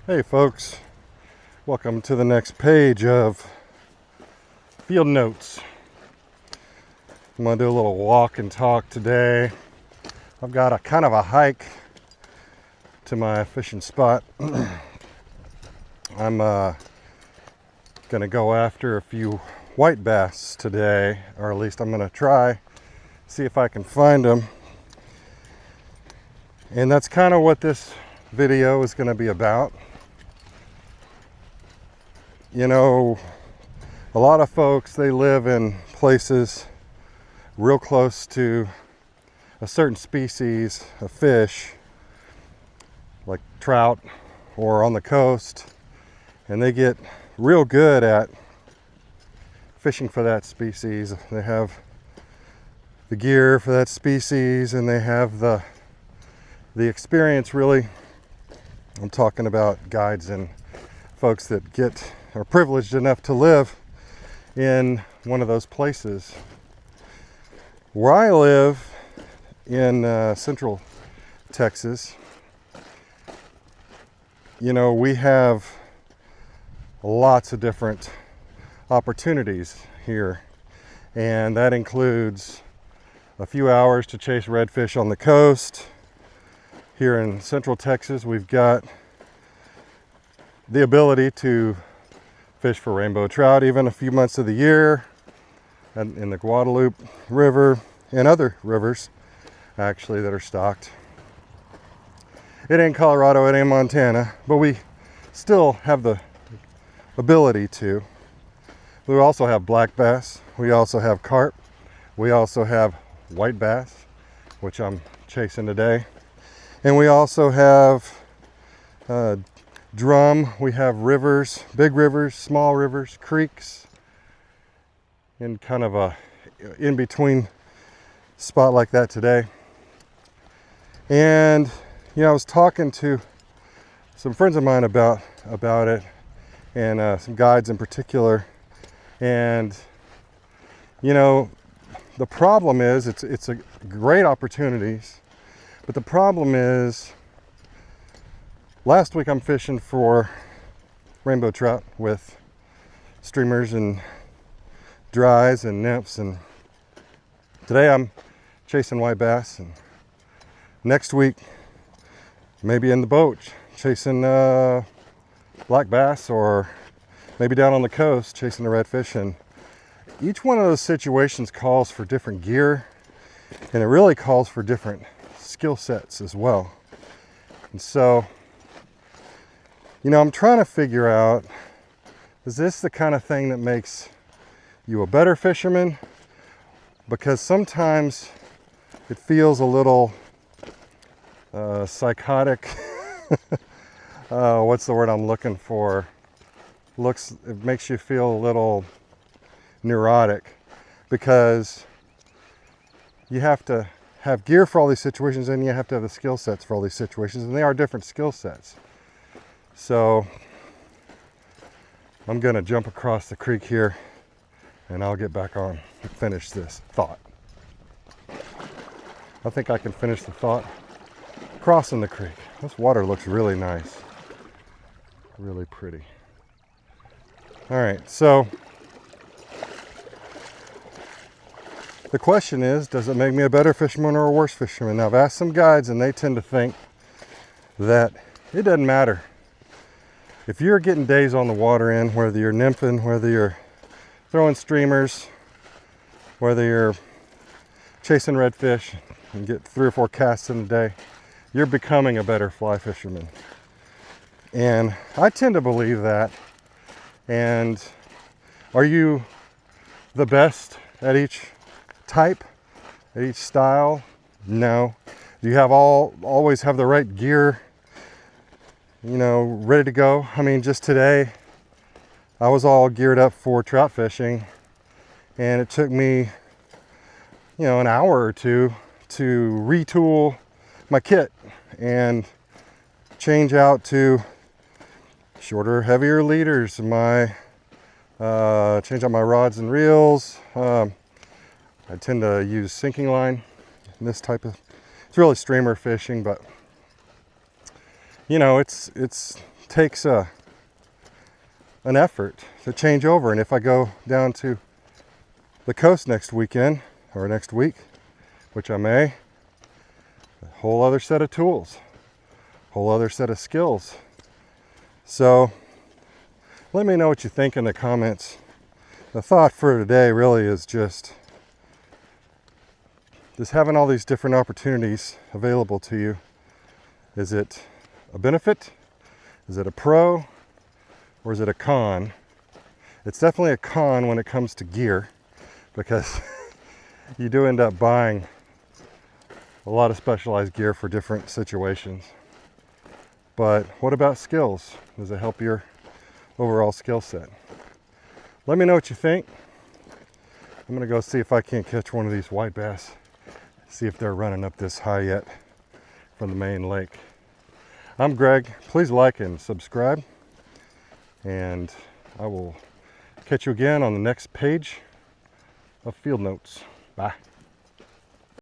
Hey folks, welcome to the next page of Field Notes. I'm going to do a little walk and talk today. I've got a kind of a hike to my fishing spot. I'm going to go after a few white bass today, or at least I'm going to try, see if I can find them. And that's kind of what this video is going to be about. You know, a lot of folks, they live in places real close to a certain species of fish, like trout, or on the coast, and they get real good at fishing for that species. They have the gear for that species, and they have the experience, really. I'm talking about guides and folks that are privileged enough to live in one of those places. Where I live in central Texas, you know, we have lots of different opportunities here, and that includes a few hours to chase redfish on the coast. Here in central Texas, we've got the ability to fish for rainbow trout even a few months of the year, and in the Guadalupe River and other rivers actually that are stocked. It ain't Colorado, it ain't Montana, but we still have the ability to. We also have black bass, we also have carp, we also have white bass, which I'm chasing today, and we also have drum. We have rivers, big rivers, small rivers, creeks, in kind of a in-between spot like that today. And you know, I was talking to some friends of mine about it, and some guides in particular. And you know, the problem is it's a great opportunities, but the problem is, last week I'm fishing for rainbow trout with streamers and dries and nymphs, and today I'm chasing white bass, and next week maybe in the boat chasing black bass, or maybe down on the coast chasing the redfish. And each one of those situations calls for different gear, and it really calls for different skill sets as well. And so, you know, I'm trying to figure out, is this the kind of thing that makes you a better fisherman? Because sometimes it feels a little psychotic. What's the word I'm looking for? It makes you feel a little neurotic, because you have to have gear for all these situations, and you have to have the skill sets for all these situations, and they are different skill sets. So I'm gonna jump across the creek here, and I'll get back on and finish this thought. I think I can finish the thought crossing the creek. This water looks really nice, really pretty. All right, so the question is, does it make me a better fisherman or a worse fisherman? Now, I've asked some guides, and they tend to think that it doesn't matter. If you're getting days on the water in, whether you're nymphing, whether you're throwing streamers, whether you're chasing redfish and get 3 or 4 casts in a day, you're becoming a better fly fisherman. And I tend to believe that. And are you the best at each type, at each style? No. Do you have always have the right gear, you know, ready to go? I mean, just today I was all geared up for trout fishing, and it took me, you know, an hour or two to retool my kit and change out to shorter, heavier leaders, change out my rods and reels. I tend to use sinking line in this type of, it's really streamer fishing, but you know, it's takes an effort to change over. And if I go down to the coast next weekend or next week, which I may, a whole other set of tools, whole other set of skills. So let me know what you think in the comments. The thought for today really is just having all these different opportunities available to you. Is it a benefit? Is it a pro? Or is it a con? It's definitely a con when it comes to gear, because you do end up buying a lot of specialized gear for different situations. But what about skills? Does it help your overall skill set? Let me know what you think. I'm gonna go see if I can't catch one of these white bass, see if they're running up this high yet from the main lake. I'm Greg. Please like and subscribe, and I will catch you again on the next page of Field Notes. Bye.